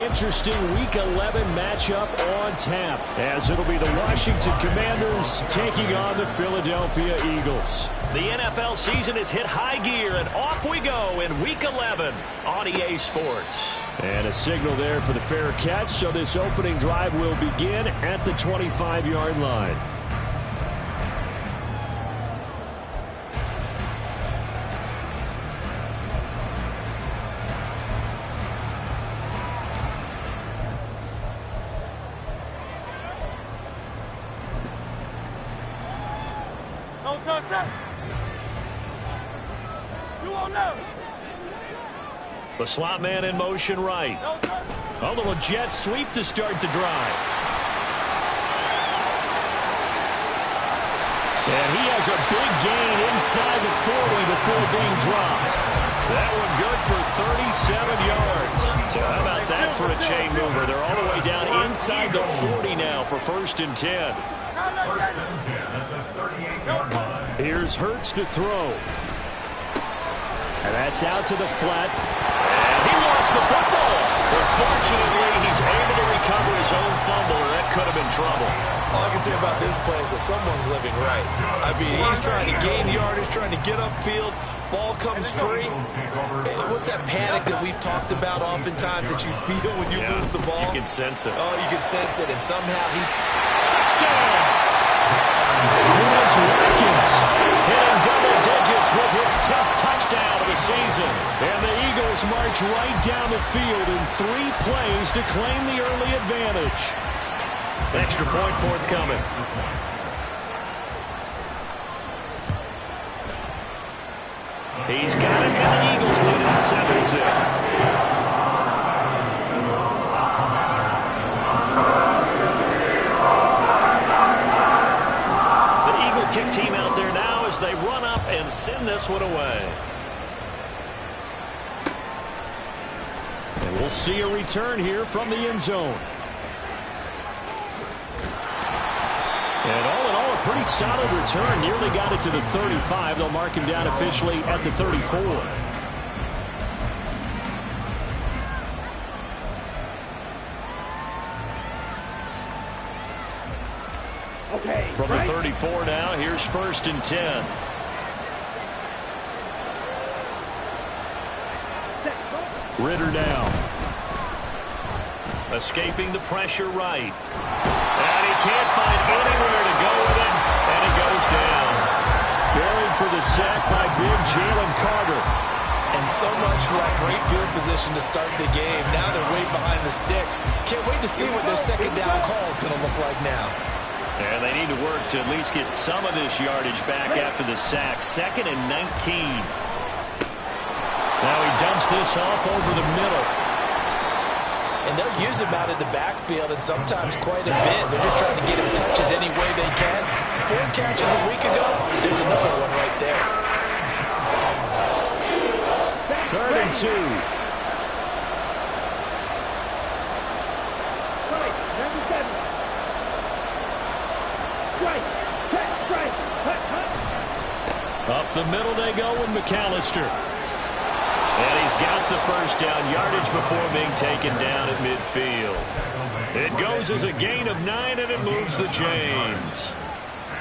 Interesting Week 11 matchup on tap, as it'll be the Washington Commanders taking on the Philadelphia Eagles. The NFL season has hit high gear, and off we go in Week 11 on EA Sports. And a signal there for the fair catch, so this opening drive will begin at the 25-yard line. The slot man in motion right. A little jet sweep to start the drive. And he has a big gain inside the 40 before being dropped. That one good for 37 yards. So how about that for a chain mover? They're all the way down inside the 40 now for 1st and 10. Here's Hurts to throw. And that's out to the flat. And he lost the football. But fortunately, he's able to recover his own fumble, or that could have been trouble. All I can say about this play is that someone's living right. I mean, he's trying to gain yardage, trying to get upfield. Ball comes free. What's that panic that we've talked about oftentimes that you feel when you lose the ball? You can sense it. Oh, you can sense it, and somehow he... Touchdown! Chris Watkins hitting double digits with his 10th touchdown of the season. And the Eagles march right down the field in 3 plays to claim the early advantage. Extra point forthcoming. He's got it, and the Eagles lead in 7-0. Kick team out there now as they run up and send this one away. And we'll see a return here from the end zone. And all in all, a pretty solid return. Nearly got it to the 35. They'll mark him down officially at the 34. From the 34 now, here's 1st and 10. Ritter now. Escaping the pressure right. And he can't find anywhere to go with it, and it goes down. Buried for the sack by big Jalen Carter. And so much for that great field position to start the game. Now they're way behind the sticks. Can't wait to see what their second down call is going to look like now. And they need to work to at least get some of this yardage back after the sack. 2nd and 19. Now he dumps this off over the middle. And they'll use him out in the backfield, and sometimes quite a bit. They're just trying to get him touches any way they can. 4 catches a week ago. There's another one right there. 3rd and 2. Up the middle they go with McAllister. And he's got the 1st down yardage before being taken down at midfield. It goes as a gain of 9, and it moves the chains.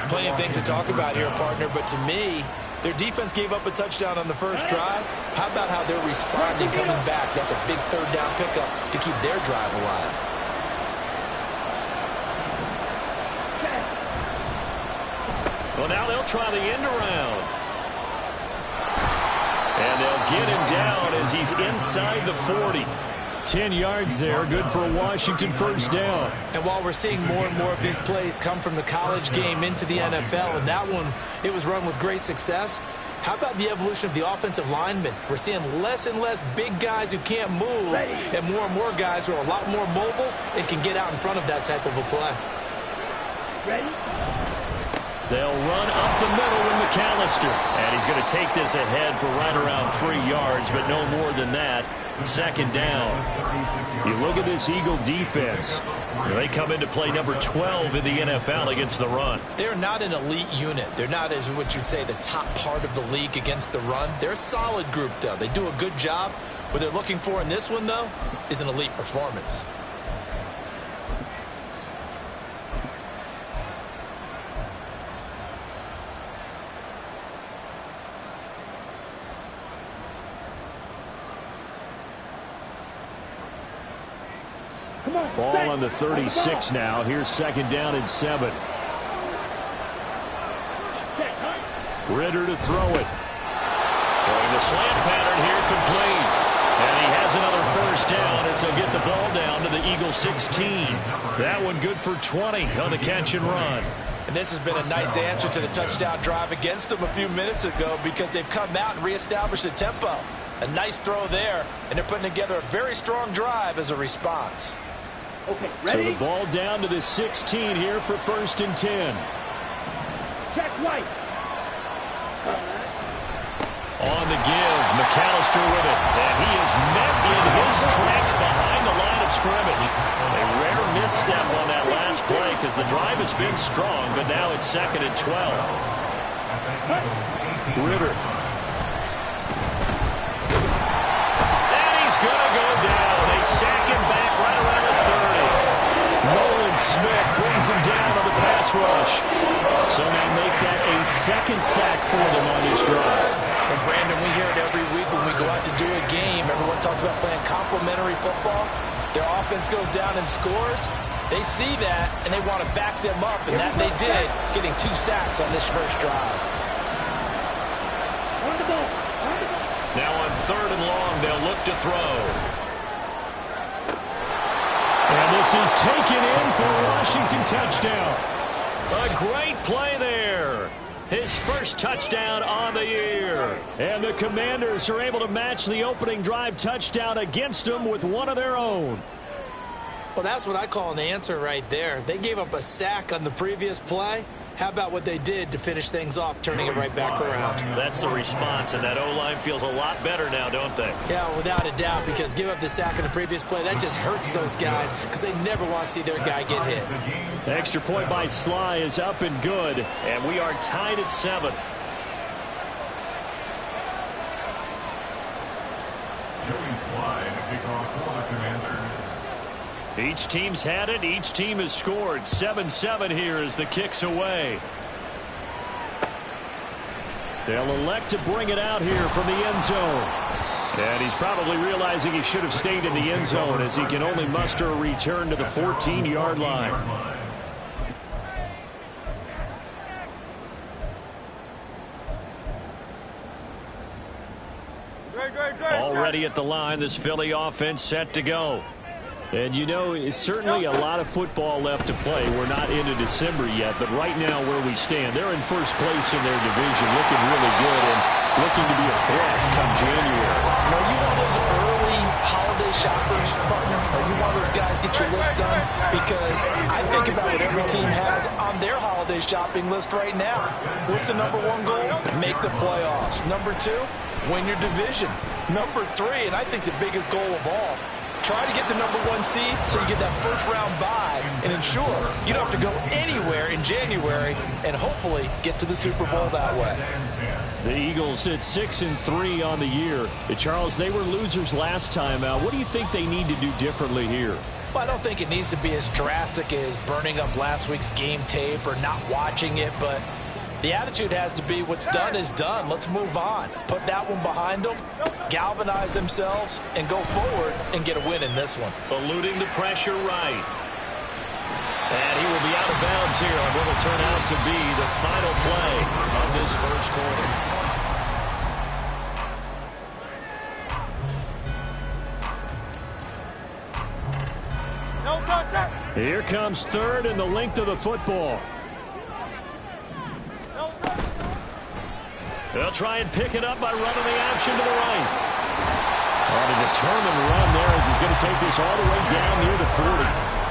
Plenty of things to talk about here, partner, but to me, their defense gave up a touchdown on the first drive. How about how they're responding coming back? That's a big 3rd down pickup to keep their drive alive. Well, now they'll try the end around. And they'll get him down as he's inside the 40. 10 yards there, good for a Washington 1st down. And while we're seeing more and more of these plays come from the college game into the NFL, and that one, it was run with great success, how about the evolution of the offensive linemen? We're seeing less and less big guys who can't move, and more guys who are a lot more mobile and can get out in front of that type of a play. Ready? They'll run up the middle with McAllister. And he's going to take this ahead for right around 3 yards, but no more than that. 2nd down. You look at this Eagle defense. They come into play number 12 in the NFL against the run. They're not an elite unit. They're not, as what you'd say, the top part of the league against the run. They're a solid group, though. They do a good job. What they're looking for in this one, though, is an elite performance. Ball on the 36 now. Here's 2nd down and 7. Ridder to throw it. Throwing the slant pattern here, complete. And he has another 1st down as he'll get the ball down to the Eagle 16. That one good for 20 on the catch and run. And this has been a nice answer to the touchdown drive against them a few minutes ago because they've come out and reestablished the tempo. A nice throw there, and they're putting together a very strong drive as a response. Okay, ready? So the ball down to the 16 here for 1st and 10. Check right. On the give, McAllister with it. And he is met in his tracks behind the line of scrimmage. A rare misstep on that last play because the drive has been strong, but now it's 2nd and 12. Ridder. And he's going to go down. They sack him back right around the 30. Nolan Smith brings him down on the pass rush. So they make that a 2nd sack for them on this drive. And Brandon, we hear it every week when we go out to do a game. Everyone talks about playing complementary football. Their offense goes down and scores. They see that, and they want to back them up, and that they did, getting 2 sacks on this first drive. Now on 3rd and long, they'll look to throw. And this is taken in for a Washington touchdown. A great play there. His first touchdown on the year. And the Commanders are able to match the opening drive touchdown against them with one of their own. Well, that's what I call an answer right there. They gave up a sack on the previous play. How about what they did to finish things off, turning it right back around? That's the response, and that O-line feels a lot better now, don't they? Yeah, without a doubt, because give up the sack on the previous play, that just hurts those guys because they never want to see their guy get hit. The extra point by Sly is up and good. And we are tied at 7. Joey Sly to kick off for the Commanders. Each team's had it. Each team has scored. 7-7 here as the kick's away. They'll elect to bring it out here from the end zone. And he's probably realizing he should have stayed in the end zone as he can only muster a return to the 14-yard line. Already at the line, this Philly offense set to go. And you know, it's certainly a lot of football left to play. We're not into December yet, but right now where we stand, they're in first place in their division, looking really good and looking to be a threat come January. Are you one of those early holiday shoppers, partner? Are you one of those guys get your list done? Because I think about what every team has on their holiday shopping list right now. What's the #1 goal? Make the playoffs. #2, win your division. #3, and I think the biggest goal of all, try to get the #1 seed so you get that first-round bye and ensure you don't have to go anywhere in January and hopefully get to the Super Bowl that way. The Eagles at 6-3 on the year. Charles, they were losers last time out. What do you think they need to do differently here? Well, I don't think it needs to be as drastic as burning up last week's game tape or not watching it, but the attitude has to be what's done is done. Let's move on. Put that one behind them, galvanize themselves, and go forward and get a win in this one. Eluding the pressure right. And he will be out of bounds here on what will turn out to be the final play of this first quarter. Here comes 3rd and the length of the football. They'll try and pick it up by running the option to the right. On a determined run there as he's going to take this all the way down near the 40.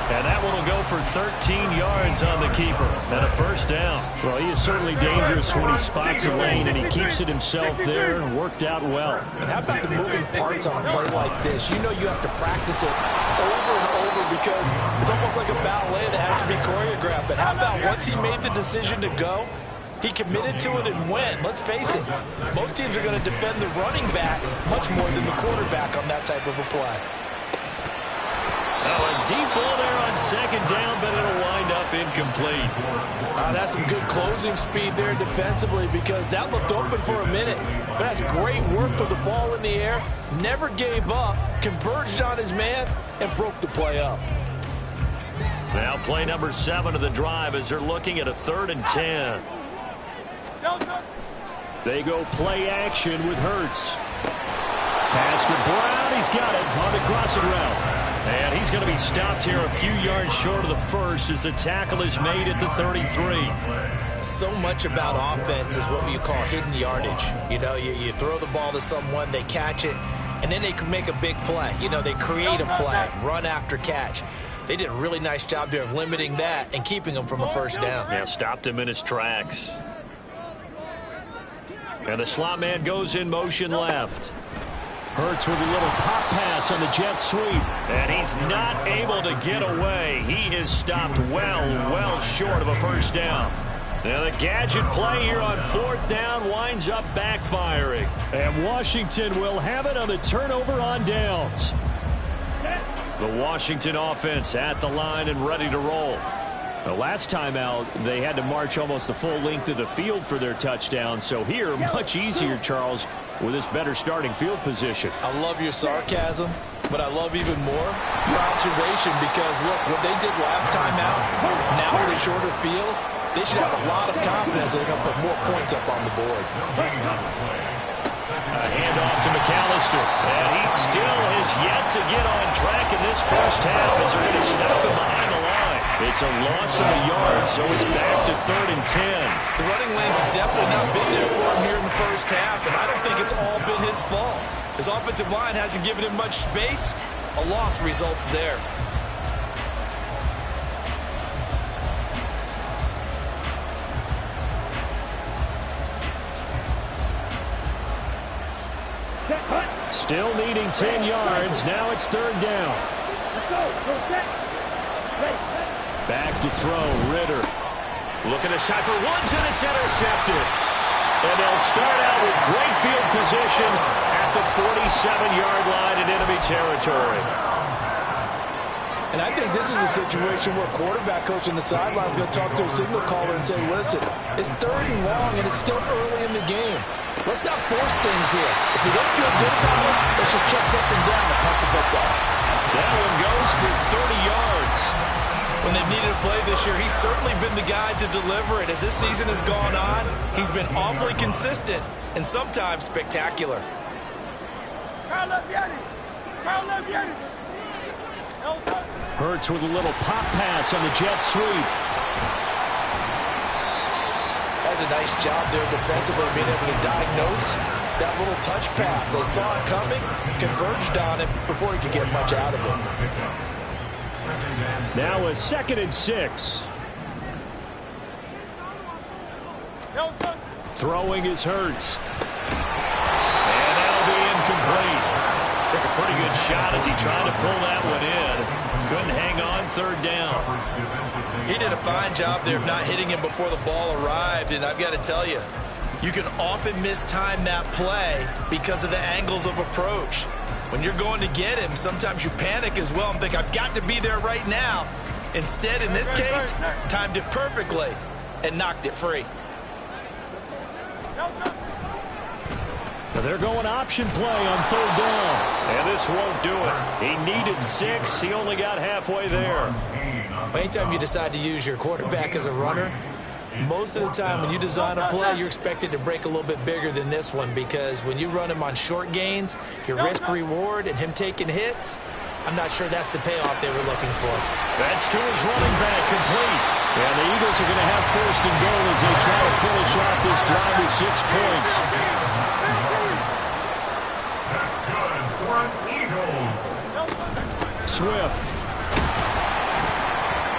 And that one will go for 13 yards on the keeper and a first down. Well, he is certainly dangerous when he spots a lane, and he keeps it himself there and worked out well. And how about the moving parts on a play like this? You know you have to practice it over and over because it's almost like a ballet that has to be choreographed. But how about once he made the decision to go, He committed to it and went. Let's face it, most teams are going to defend the running back much more than the quarterback on that type of a play. Oh, a deep ball there on second down, but it'll wind up incomplete. That's some good closing speed there defensively, because that looked open for a minute. But that's great work with the ball in the air. Never gave up, converged on his man, and broke the play up. Now play number 7 of the drive as they're looking at a 3rd and 10. They go play action with Hurts. Pass to Brown. He's got it on the crossing route. And he's going to be stopped here a few yards short of the first as the tackle is made at the 33. So much about offense is what you call hidden yardage. You know, you throw the ball to someone, they catch it, and then they can make a big play. You know, they create a play, run after catch. They did a really nice job there of limiting that and keeping him from a first down. Yeah, stopped him in his tracks. And the slot man goes in motion left. Hurts with a little pop pass on the jet sweep. And he's not able to get away. He is stopped well short of a first down. Now the gadget play here on 4th down winds up backfiring. And Washington will have it on the turnover on downs. The Washington offense at the line and ready to roll. The last time out, they had to march almost the full length of the field for their touchdown. So here, much easier, Charles, with this better starting field position. I love your sarcasm, but I love even more your observation, because, look, what they did last time out, now with a shorter field, they should have a lot of confidence they're going to put more points up on the board. A handoff to McAllister, and he still has yet to get on track in this first half as they're going to stop him behind the line. It's a loss of a yard, so it's back to 3rd and 10. The running lanes have definitely not been there for him here in the first half, and I don't think it's all been his fault. His offensive line hasn't given him much space. A loss results there. Still needing 10 yards. Now it's 3rd down. Back to throw, Ritter. Looking this time for Woods, and it's intercepted. And they'll start out with great field position at the 47-yard line in enemy territory. And I think this is a situation where quarterback coach on the sideline is going to talk to a signal caller and say, listen, it's 3rd and long, and it's still early in the game. Let's not force things here. If we don't feel good about it, let's just check something down and punt the football. That one goes for 30 yards. When they've needed a play this year, he's certainly been the guy to deliver it. As this season has gone on, he's been awfully consistent and sometimes spectacular. Hurts with a little pop pass on the jet sweep. That's a nice job there defensively, being able to diagnose that little touch pass. They saw it coming, converged on it before he could get much out of it. Now a 2nd and 6. Throwing is Hurts. And that'll be incomplete. Took a pretty good shot as he tried to pull that one in. Couldn't hang on 3rd down. He did a fine job there of not hitting him before the ball arrived, and I've got to tell you, you can often mistime that play because of the angles of approach. When you're going to get him, sometimes you panic as well and think, I've got to be there right now. Instead, in this case, timed it perfectly and knocked it free. They're going option play on 3rd down. And this won't do it. He needed 6. He only got halfway there. Anytime you decide to use your quarterback as a runner, most of the time when you design a play, you're expected to break a little bit bigger than this one, because when you run him on short gains, your risk-reward and him taking hits, I'm not sure that's the payoff they were looking for. That's to his running back, complete. And the Eagles are going to have 1st and goal as they try to finish off this drive with 6 points. That's good for an Eagles. Swift.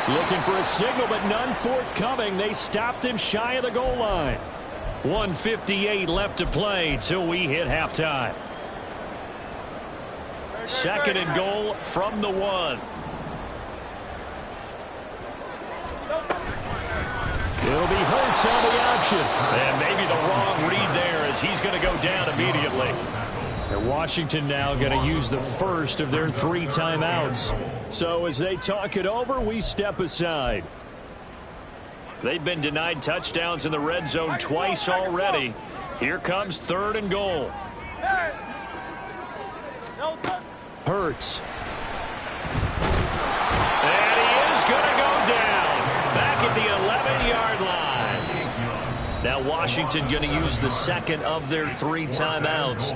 Looking for a signal, but none forthcoming. They stopped him shy of the goal line. 1:58 left to play till we hit halftime. 2nd and goal from the 1. It'll be Hurts on the interception. And maybe the wrong read there as he's going to go down immediately. And Washington now going to use the first of their 3 timeouts. So as they talk it over, we step aside. They've been denied touchdowns in the red zone twice already. Here comes 3rd and goal. Hurts. And he is going to go down. Back at the 11-yard line. Now Washington going to use the second of their 3 timeouts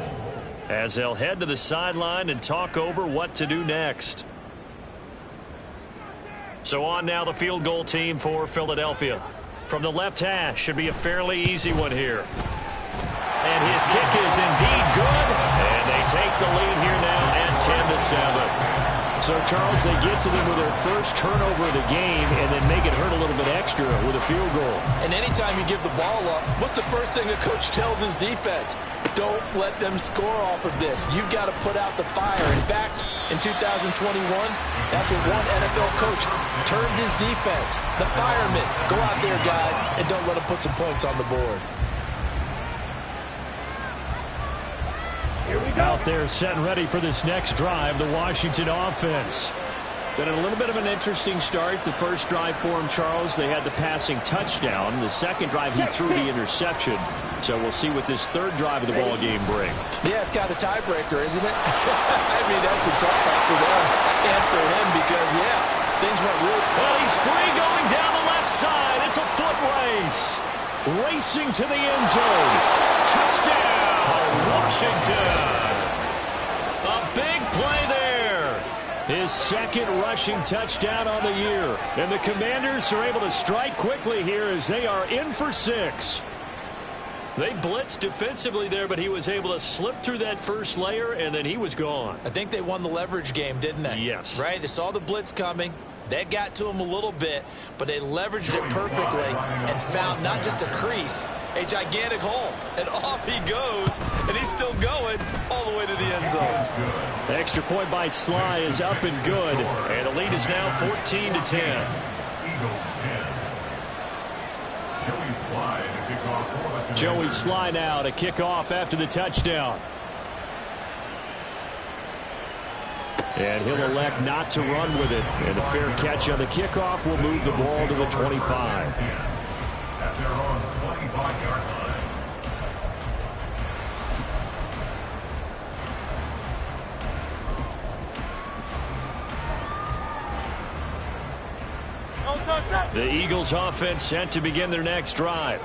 as they'll head to the sideline and talk over what to do next. So on now the field goal team for Philadelphia. From the left hash, should be a fairly easy one here. And his kick is indeed good. And they take the lead here now at 10-7. So, Charles, they get to them with their first turnover of the game and then make it hurt a little bit extra with a field goal. And anytime you give the ball up, what's the first thing a coach tells his defense? Don't let them score off of this. You've got to put out the fire. In fact, in 2021, that's what one NFL coach turned his defense. The firemen. Go out there, guys, and don't let them put some points on the board. Out there set and ready for this next drive, the Washington offense. Been a little bit of an interesting start. The first drive for him, Charles, they had the passing touchdown. The second drive, he threw the interception. So we'll see what this third drive of the ball game brings. Yeah, it's kind of a tiebreaker, isn't it? I mean, that's a tough one for them and for him because, yeah, things went real. Well, he's free going down the left side. It's a foot race. Racing to the end zone. Touchdown, Washington. A big play there. His second rushing touchdown on the year. And the Commanders are able to strike quickly here as they are in for 6. They blitzed defensively there, but he was able to slip through that first layer, and then he was gone. I think they won the leverage game, didn't they? Yes. Right? They saw the blitz coming. That got to him a little bit, but they leveraged it perfectly and found not just a crease, a gigantic hole. And off he goes, and he's still going all the way to the end zone. The extra point by Sly is up and good. And the lead is now 14-10. Eagles 10. Joey Sly to kick off for the Commanders. Joey Sly now to kick off after the touchdown. And he'll elect not to run with it. And a fair catch on the kickoff will move the ball to the 25. At their own 25-yard line. The Eagles offense set to begin their next drive.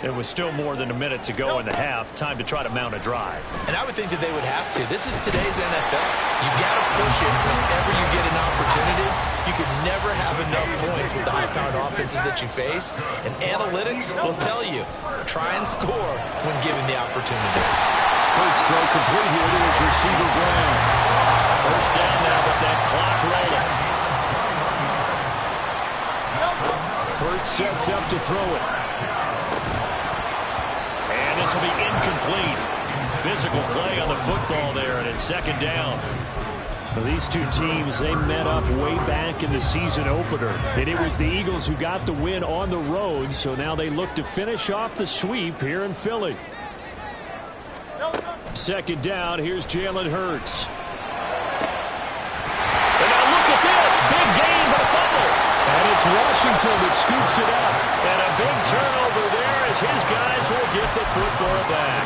There was still more than a minute to go in the half. Time to try to mount a drive. And I would think that they would have to. This is today's NFL. You got to push it whenever you get an opportunity. You can never have enough points with the high-powered offenses that you face. And analytics will tell you, try and score when given the opportunity. Hurts throw complete here to his receiver, Brown. First down now with that clock rolling. Hurts sets up to throw it. And this will be incomplete. Physical play on the football there, and it's second down. Well, these two teams, they met up way back in the season opener. And it was the Eagles who got the win on the road, so now they look to finish off the sweep here in Philly. Second down, here's Jalen Hurts. And now look at this. Big gain, but a fumble. And it's Washington that scoops it up. And a big turnover there as his guys will get the football back.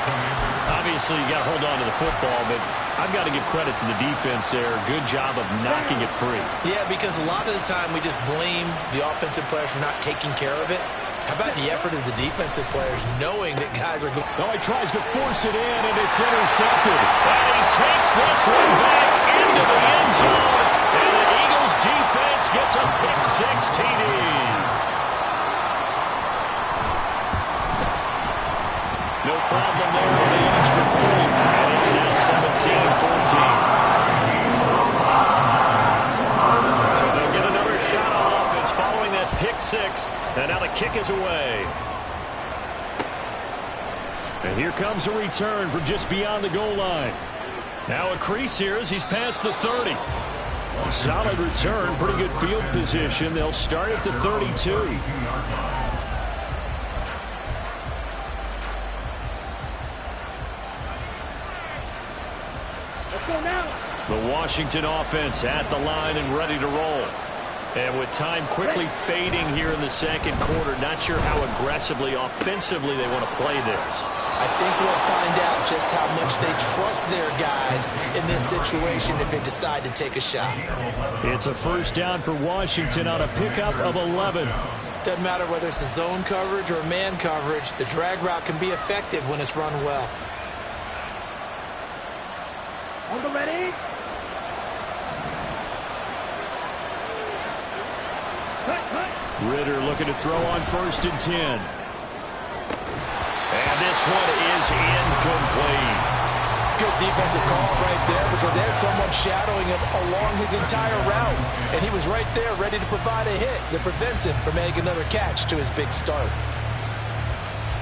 Obviously, you got to hold on to the football, but I've got to give credit to the defense there. Good job of knocking it free. Yeah, because a lot of the time we just blame the offensive players for not taking care of it. How about the effort of the defensive players knowing that guys are going? Oh, he tries to force it in, and it's intercepted. And he takes this one back into the end zone. And the Eagles defense gets a pick-six TD. No problem there on the extra point. And it's now 17-14. So they'll get another shot on offense following that pick-six. And now the kick is away. And here comes a return from just beyond the goal line. Now a crease here as he's past the 30. Solid return, pretty good field position. They'll start at the 32. The Washington offense at the line and ready to roll. And with time quickly fading here in the second quarter, not sure how aggressively, offensively they want to play this. I think we'll find out just how much they trust their guys in this situation if they decide to take a shot. It's a first down for Washington on a pickup of 11. Doesn't matter whether it's a zone coverage or man coverage, the drag route can be effective when it's run well. On the ready. Ridder looking to throw on 1st and 10. And this one is incomplete. Good defensive call right there because they had someone shadowing him along his entire route. And he was right there ready to provide a hit that prevents him from making another catch to his big start.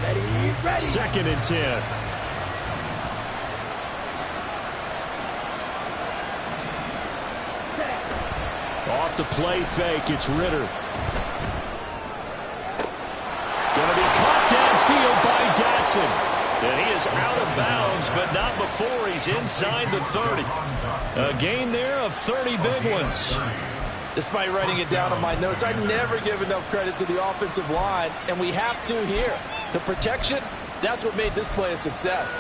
Ready. 2nd and 10. Off the play fake, it's Ridder. Going to be caught downfield by Dotson. And he is out of bounds, but not before he's inside the 30. A gain there of 30 big ones. Despite writing it down on my notes, I never give enough credit to the offensive line, and we have to here. The protection, that's what made this play a success.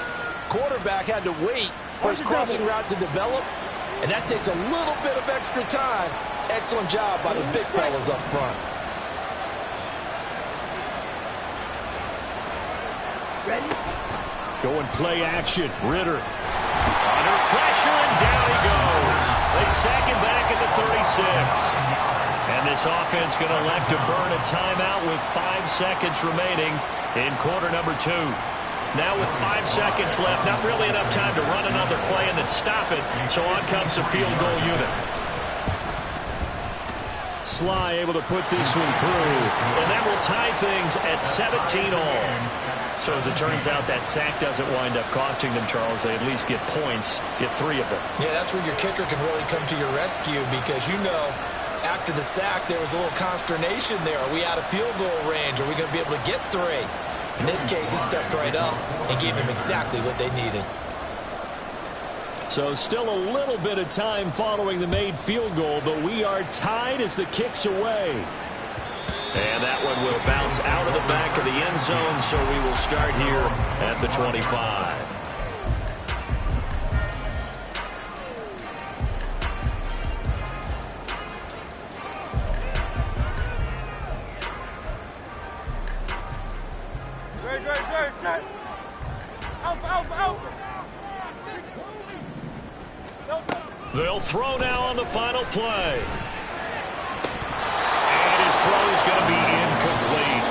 Quarterback had to wait for his crossing route to develop, and that takes a little bit of extra time. Excellent job by the big fellas up front. Ready. Going play action. Ridder. Under pressure, and down he goes. They sack him back at the 36. And this offense going to elect to burn a timeout with 5 seconds remaining in quarter number 2. Now with 5 seconds left, not really enough time to run another play and then stop it. So on comes the field goal unit. Sly able to put this one through. And that will tie things at 17 all. So as it turns out, that sack doesn't wind up costing them, Charles. They at least get points, get 3 of them. Yeah, that's where your kicker can really come to your rescue because, you know, after the sack, there was a little consternation there. Are we out of field goal range? Are we going to be able to get 3? In this case, he stepped right up and gave them exactly what they needed. So still a little bit of time following the made field goal, but we are tied as the kick's away. And that one will bounce out of the back of the end zone, so we will start here at the 25. They'll throw now on the final play. And his throw is going to be incomplete.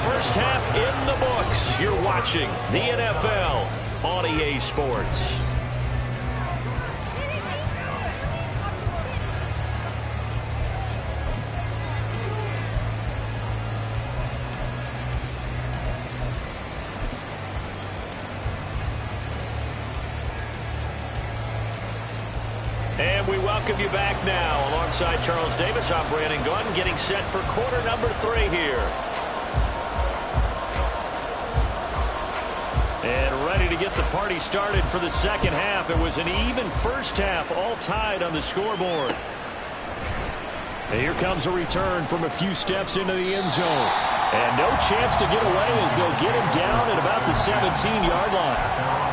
First half in the books. You're watching the NFL on EA Sports. And we welcome you back now. Alongside Charles Davis, I'm Brandon Gunn, getting set for quarter number 3 here. And ready to get the party started for the second half. It was an even first half, all tied on the scoreboard. And here comes a return from a few steps into the end zone. And no chance to get away as they'll get him down at about the 17-yard line.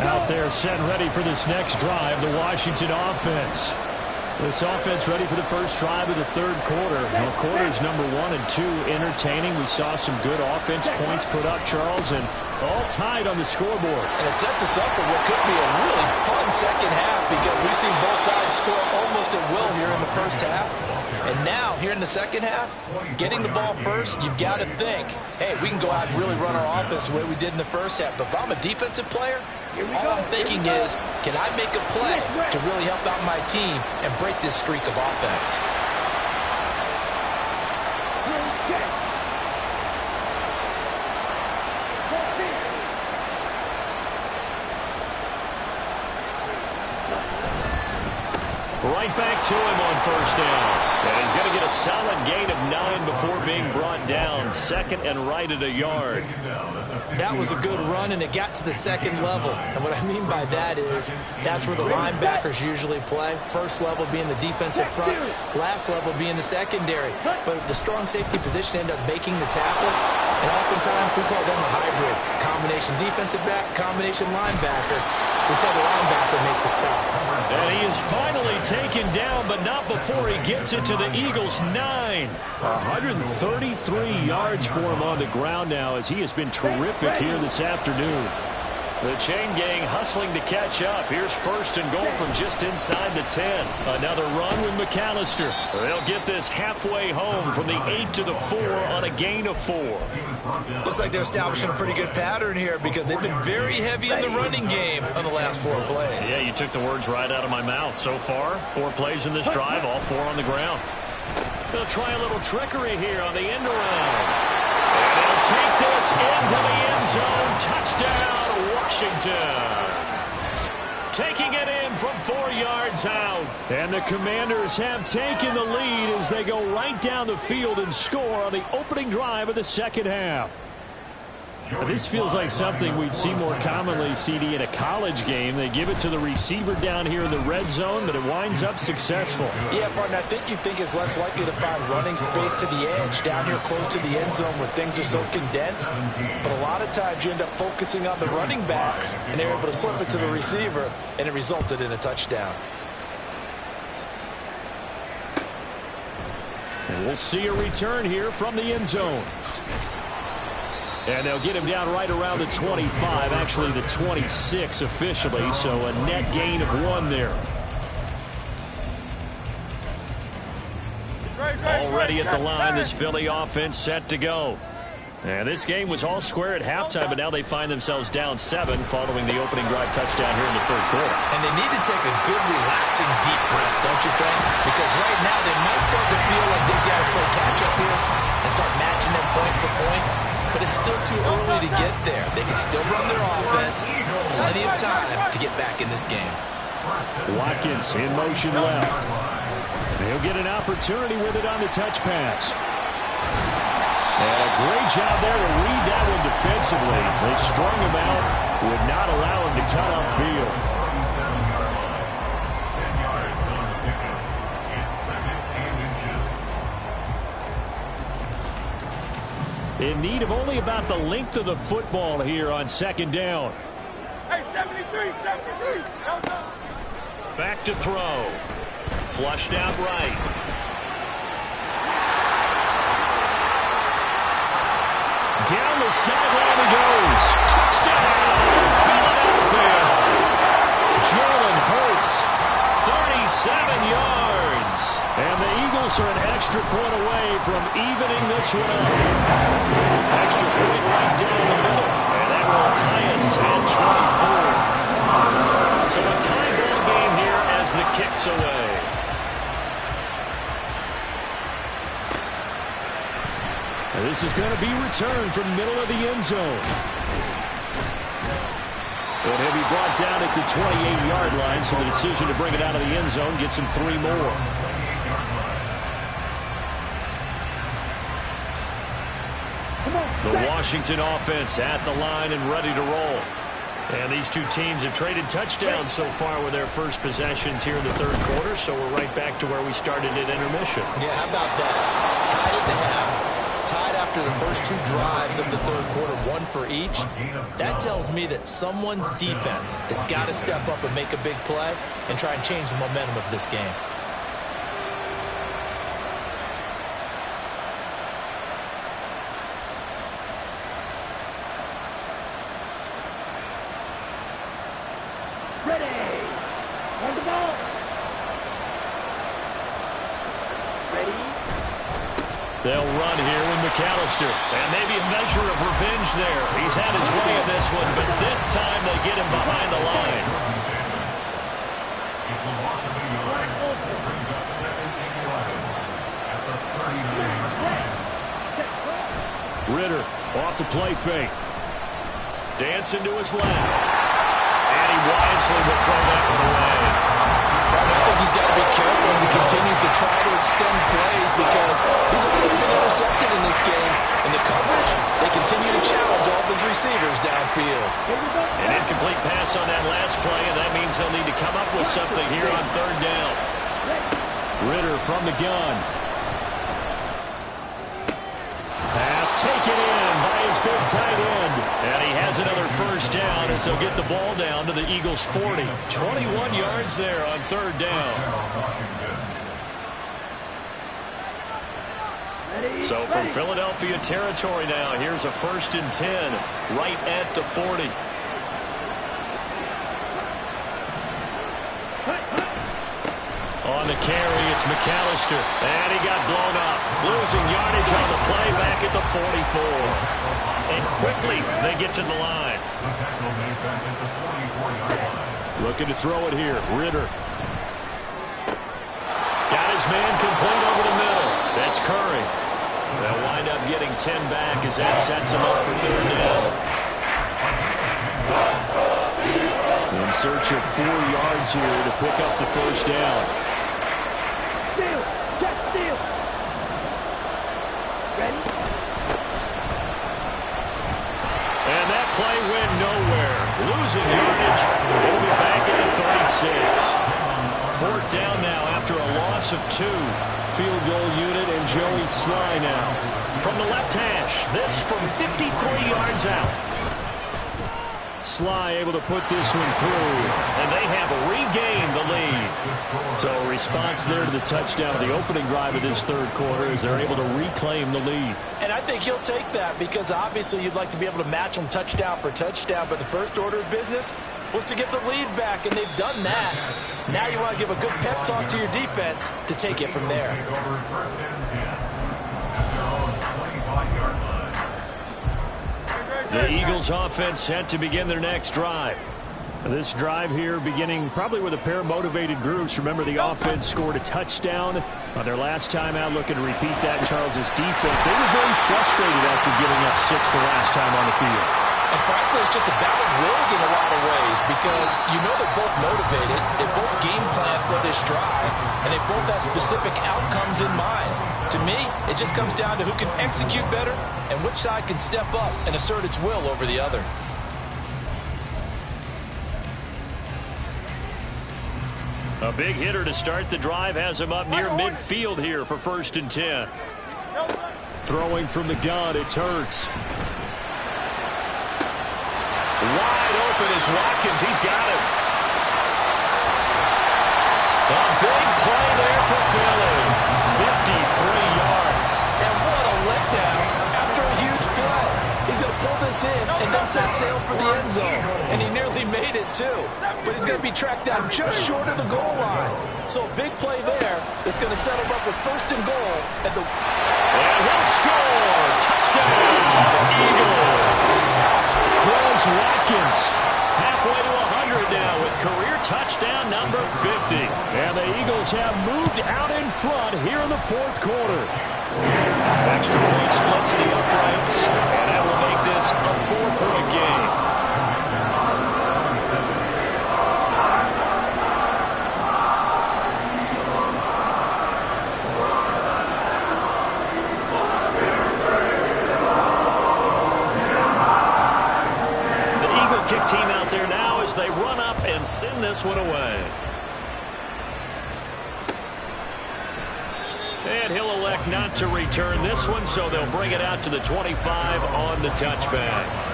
Out there set ready for this next drive, the Washington offense. This offense ready for the first drive of the third quarter. Well, quarters number 1 and 2 entertaining. We saw some good offense points put up, Charles, and all tied on the scoreboard. And it sets us up for what could be a really fun second half because we've seen both sides score almost at will here in the first half. And now, here in the second half, getting the ball first, you've got to think, hey, we can go out and really run our offense the way we did in the first half. But if I'm a defensive player, all I'm thinking is, can I make a play to really help out my team and break this streak of offense? right back to him on first down. And he's going to get a solid gain of 9 before being brought down. Second and right at a yard. That was a good run, and it got to the second level. And what I mean by that is that's where the linebackers usually play. First level being the defensive front, last level being the secondary. But the strong safety position ended up making the tackle. And oftentimes we call them a hybrid. Combination defensive back, combination linebacker. We saw the linebacker make the stop. And he is finally taken down, but not before he gets it to the Eagles' 9. 133 yards for him on the ground now as he has been terrific here this afternoon. The chain gang hustling to catch up. Here's first and goal from just inside the 10. Another run with McAllister. They'll get this halfway home from the 8 to the 4 on a gain of 4. Looks like they're establishing a pretty good pattern here because they've been very heavy in the running game on the last 4 plays. Yeah, you took the words right out of my mouth. So far, 4 plays in this drive, all 4 on the ground. They'll try a little trickery here on the end around. And they'll take this into the end zone. Touchdown, Washington. Taking it in from 4 yards out. And the Commanders have taken the lead as they go right down the field and score on the opening drive of the second half. This feels like something we'd see more commonly, CD, in a college game. They give it to the receiver down here in the red zone, but it winds up successful. Yeah, partner, I think you think it's less likely to find running space to the edge down here close to the end zone where things are so condensed. But a lot of times you end up focusing on the running backs, and they're able to slip it to the receiver, and it resulted in a touchdown. And we'll see a return here from the end zone. And they'll get him down right around the 25, actually the 26 officially, so a net gain of 1 there. Already at the line, this Philly offense set to go. And this game was all square at halftime, but now they find themselves down 7 following the opening drive touchdown here in the third quarter. And they need to take a good, relaxing, deep breath, don't you think? Because right now they might start to feel like they've got to play catch-up here and start matching them point for point. But it's still too early to get there. They can still run their offense. Plenty of time to get back in this game. Watkins in motion left. He'll get an opportunity with it on the touch pass. And a great job there to read that one defensively. They strung him out, would not allow him to cut upfield. 10 yards on the pickup. It's 2nd and inches. In need of only about the length of the football here on second down. Hey, 73, 73. Back to throw. Flushed out right. Down the sideline he goes. Touchdown, Philadelphia. Jalen Hurts, 37 yards. And the Eagles are an extra point away from evening this one up. Extra point right down the middle. And that will tie us at 24. So a tie ball game here as the kick's away. And this is going to be returned from middle of the end zone. And he'll be brought down at the 28-yard line, so the decision to bring it out of the end zone gets him 3 more. The Washington offense at the line and ready to roll. And these two teams have traded touchdowns so far with their first possessions here in the third quarter, so we're right back to where we started at intermission. Yeah, how about that? Tied at the half. Tied after the first 2 drives of the third quarter, 1 for each. That tells me that someone's defense has got to step up and make a big play and try and change the momentum of this game. Ready. On the ball. Ready. They'll run here with McAllister. And maybe a measure of revenge there. He's had his way in this one, but this time they get him behind the line. It's the Washington United. Brings up 2nd and 11 at the 39. Ritter off the play fake. Dancing to his left. And he wisely will throw that one away. I think he's got to be careful as he continues to try to extend plays because he's already been intercepted in this game. And the coverage, they continue to challenge all of his receivers downfield. An incomplete pass on that last play, and that means they'll need to come up with something here on third down. Ridder from the gun. Pass taken in by his big tight end. And he has another first down as they'll get the ball down to the Eagles' 40. 21 yards there on third down. So from Philadelphia territory now, here's a 1st and 10 right at the 40. On the carry, it's McAllister. And he got blown up. Losing yardage on the play back at the 44. And quickly, they get to the line. Looking to throw it here. Ridder. Got his man complete over the middle. That's Curry. They'll wind up getting 10 back as that sets him up for third down. In search of 4 yards here to pick up the first down. Steal! Check steal! Ready? And that play went nowhere. Losing yardage. It'll be back at the 36. 4th down now after a loss of 2. Field goal unit and Joey Sly now. From the left hash, this from 53 yards out. Sly able to put this one through. And they have regained the lead. So a response there to the touchdown, the opening drive of this third quarter, as they're able to reclaim the lead. And I think he'll take that because obviously you'd like to be able to match them touchdown for touchdown, but the first order of business was to get the lead back, and they've done that. Now you want to give a good pep talk to your defense to take it from there. The Eagles offense set to begin their next drive. This drive here beginning probably with a pair of motivated groups. Remember, the offense scored a touchdown on their last time out. Looking to repeat that in Charles' defense. They were very frustrated after giving up 6 the last time on the field. And frankly, it's just a battle of wills in a lot of ways because you know they're both motivated, they both game plan for this drive, and they both have specific outcomes in mind. To me, it just comes down to who can execute better and which side can step up and assert its will over the other. A big hitter to start the drive has him up near midfield here for 1st and 10. Throwing from the gun, it's Hurts. Wide open is Watkins. He's got it. A big play there for Philly. 53 yards. And what a letdown after a huge play. He's going to pull this in and then set sail for the end zone. And he nearly made it, too. But he's going to be tracked down just short of the goal line. So a big play there that's going to set him up with 1st and goal at the... And he'll score. Touchdown, Eagles. Chris Watkins, halfway to 100 now with career touchdown number 50. And the Eagles have moved out in front here in the 4th quarter. Extra point splits the uprights, and that will make this a 4-point game. Kick team out there now as they run up and send this one away. And he'll elect not to return this one, so they'll bring it out to the 25 on the touchback.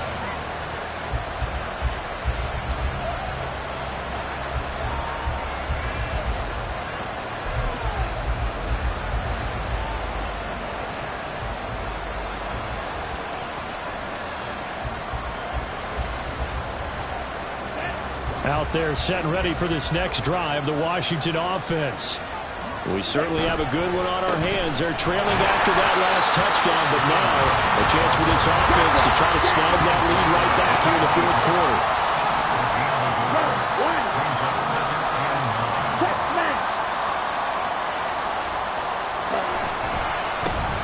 Out there set and ready for this next drive, the Washington offense. We certainly have a good one on our hands. They're trailing after that last touchdown, but now a chance for this offense to try to snag that lead right back here in the 4th quarter.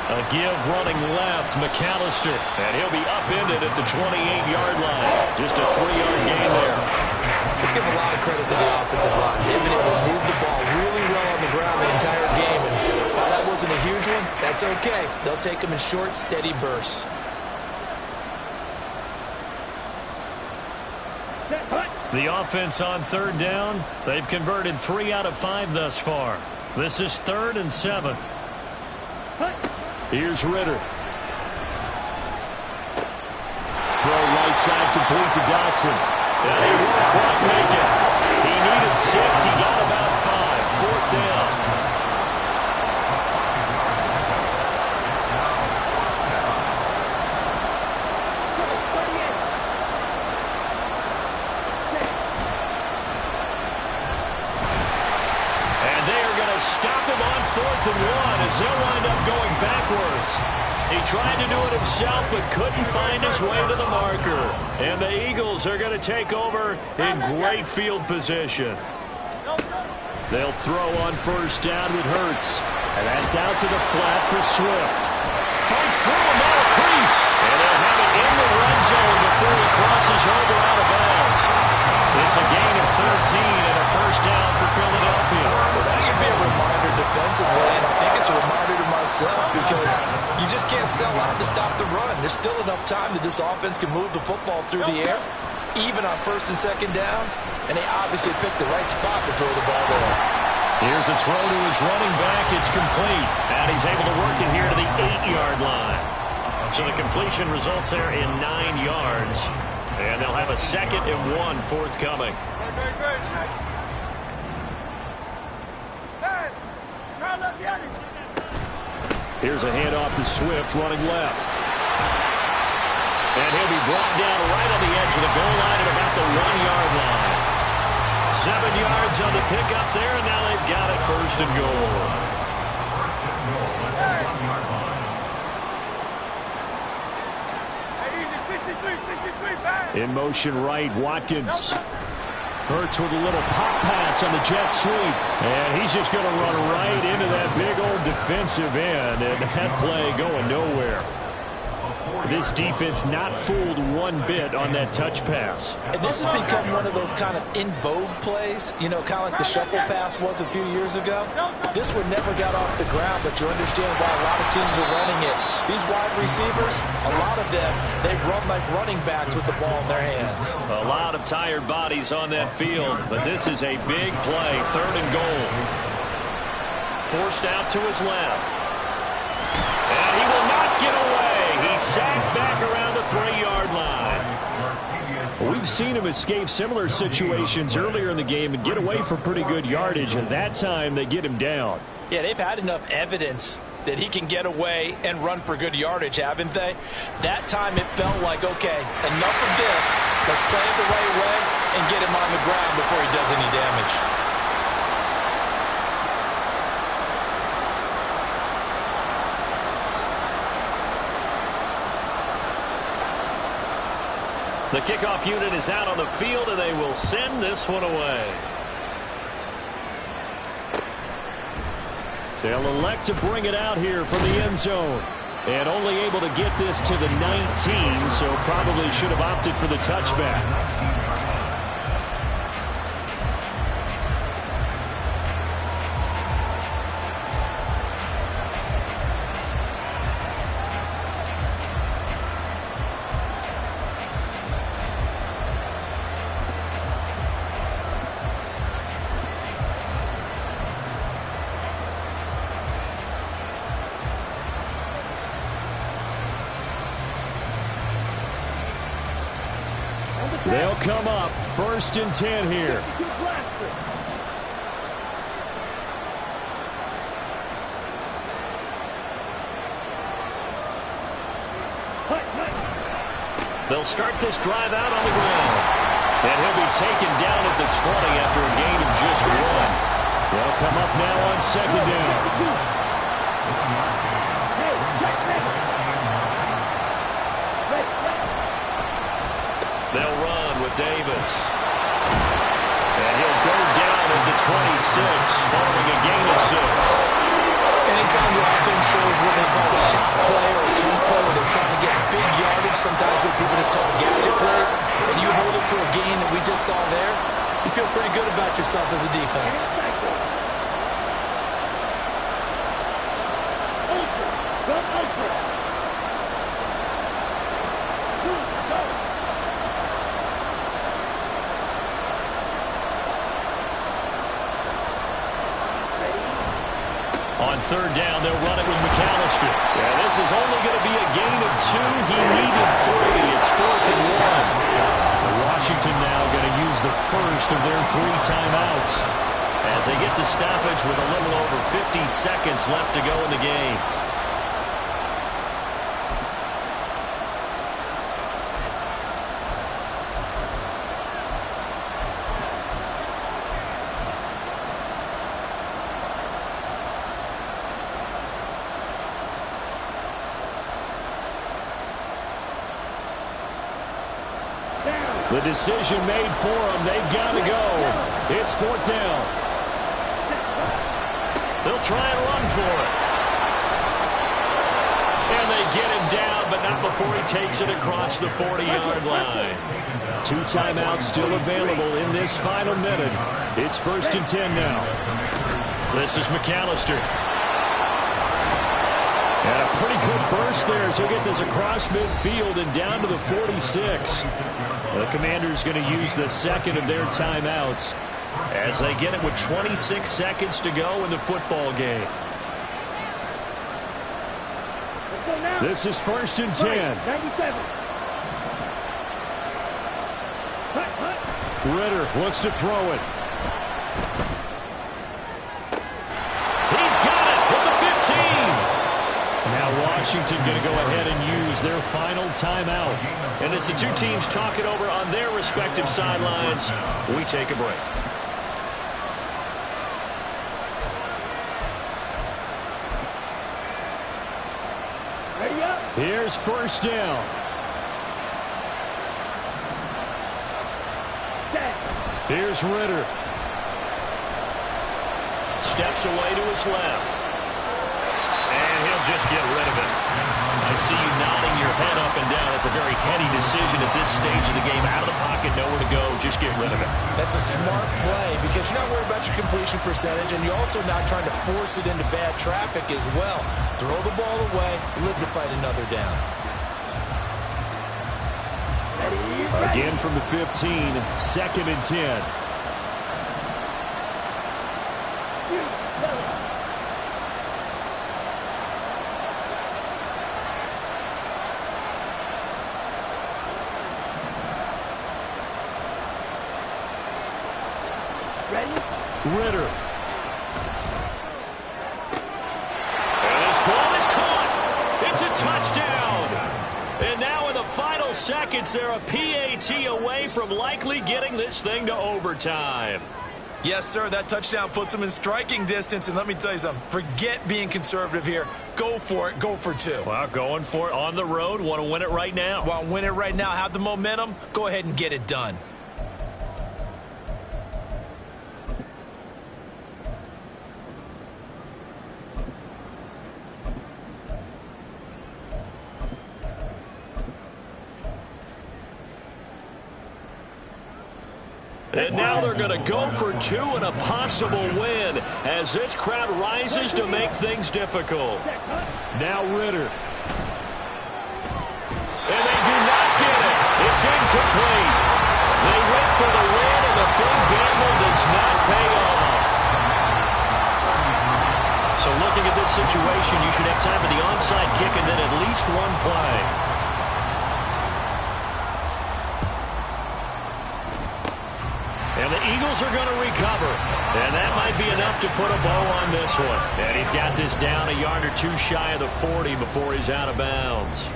A give running left, McAllister, and he'll be upended at the 28-yard line. Just a 3-yard gain there. Let's give a lot of credit to the offensive line. They've been able to move the ball really well on the ground the entire game. And while that wasn't a huge one, that's okay. They'll take them in short, steady bursts. The offense on third down. They've converted 3 out of 5 thus far. This is 3rd and 7. Here's Ritter. Throw right side complete to Dotson. And he won't quite make it. He needed 6. He got about 5. 4th down. And they are going to stop him on 4th and 1 as they'll wind up going backwards. He tried to do it himself but couldn't find his way to the marker. And the Eagles are going to take over in great field position. They'll throw on first down with Hurts. And that's out to the flat for Swift. Fights through him out of crease. And they'll have it in the red zone before he crosses over out of bounds. It's a gain of 13 and a first down for Philadelphia. Well, that should be a reminder defensively, and I think it's a reminder to myself because you just can't sell out to stop the run. There's still enough time that this offense can move the football through the air, even on 1st and 2nd downs, and they obviously picked the right spot to throw the ball there. Here's a throw to his running back. It's complete, and he's able to work it here to the 8-yard line. So the completion results there in 9 yards, and they'll have a 2nd and 1 forthcoming. Here's a handoff to Swift running left. And he'll be brought down right on the edge of the goal line at about the 1-yard line. 7 yards on the pickup there, and now they've got it 1st and goal. First and goal at the 1-yard line. In motion right, Watkins. Hurts with a little pop pass on the jet sweep. And he's just going to run right into that big old defensive end. And that play going nowhere. This defense not fooled one bit on that touch pass. And this has become one of those kind of in vogue plays, you know, kind of like the shuffle pass was a few years ago. This one never got off the ground, but you understand why a lot of teams are running it. These wide receivers, a lot of them, they run like running backs with the ball in their hands. A lot of tired bodies on that field, but this is a big play, 3rd and goal. Forced out to his left. And he will not get away. He's sacked back around the 3-yard line. We've seen him escape similar situations earlier in the game and get away for pretty good yardage, and that time they get him down. Yeah, they've had enough evidence that he can get away and run for good yardage, haven't they? That time it felt like, okay, enough of this. Let's play it the right way and get him on the ground before he does any damage. The kickoff unit is out on the field, and they will send this one away. They'll elect to bring it out here from the end zone. And only able to get this to the 19, so probably should have opted for the touchback. They'll come up 1st and 10 here. They'll start this drive out on the ground. And he'll be taken down at the 20 after a gain of just 1. They'll come up now on 2nd down. They'll run with Davis. And he'll go down at the 26, following a gain of 6. Anytime the offense shows what they call a shot play or a chunk play where they're trying to get big yardage, sometimes people just call it gadget plays, and you hold it to a gain that we just saw there, you feel pretty good about yourself as a defense. On third down, they'll run it with McAllister. Yeah, this is only going to be a gain of 2. He needed 3. It's 4th and 1. Washington now going to use the first of their 3 timeouts as they get the stoppage with a little over 50 seconds left to go in the game. The decision made for them. They've got to go. It's 4th down. They'll try and run for it. And they get him down, but not before he takes it across the 40-yard line. 2 timeouts still available in this final minute. It's 1st and 10 now. This is McAllister. And a pretty good burst there as he'll get this across midfield and down to the 46. The Commanders going to use the second of their timeouts as they get it with 26 seconds to go in the football game. This is 1st and 10. 97. Ritter looks to throw it. He's got it with the 15. Now Washington going to go ahead and use their final timeout. And as the 2 teams talk it over on their respective sidelines, we take a break. Ready up. Here's 1st down. Set. Here's Ritter. Steps away to his left. And he'll just get rid of it. I see you nodding your head up and down. It's a very heady decision at this stage of the game. Out of the pocket, nowhere to go. Just get rid of it. That's a smart play because you're not worried about your completion percentage, and you're also not trying to force it into bad traffic as well. Throw the ball away, live to fight another down. Again from the 15, 2nd and 10. Ritter. And this ball is caught. It's a touchdown. And now in the final seconds, they're a PAT away from likely getting this thing to overtime. Yes, sir, that touchdown puts them in striking distance. And let me tell you something, forget being conservative here. Go for it. Go for 2. Well, going for it on the road. Want to win it right now. Want to win it right now, have the momentum, go ahead and get it done. And now they're going to go for 2 and a possible win as this crowd rises to make things difficult. Now Ritter. And they do not get it. It's incomplete. They went for the win, and the big gamble does not pay off. So looking at this situation, you should have time for the onside kick and then at least 1 play. And the Eagles are going to recover. And that might be enough to put a bow on this one. And he's got this down a yard or 2 shy of the 40 before he's out of bounds.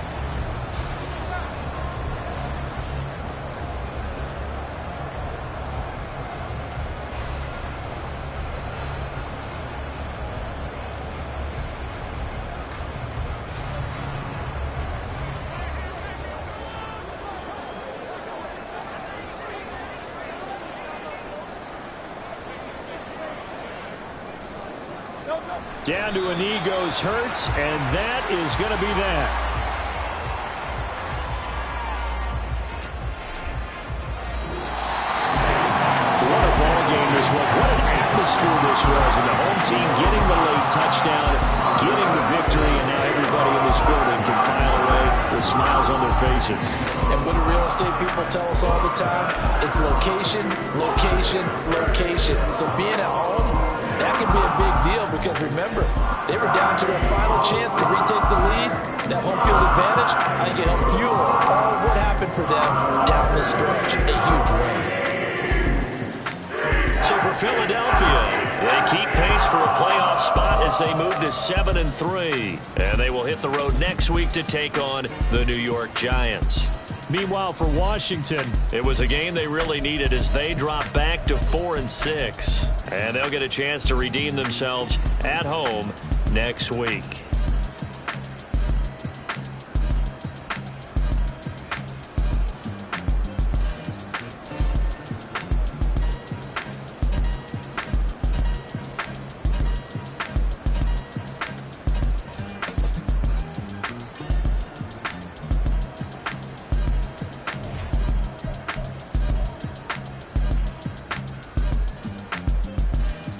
Down to a knee goes Hurts, and that is going to be that. What a ball game this was. What an atmosphere this was. And the home team getting the late touchdown, getting the victory, and now everybody in this building can file away with smiles on their faces. And what do real estate people tell us all the time? It's location, location, location. So being at home, That could be a big deal because, remember, they were down to their final chance to retake the lead. That home field advantage, I think it helped fuel all what happened for them down this stretch. A huge win. So for Philadelphia, they keep pace for a playoff spot as they move to 7-3. And they will hit the road next week to take on the New York Giants. Meanwhile, for Washington, it was a game they really needed as they drop back to 4-6. And they'll get a chance to redeem themselves at home next week.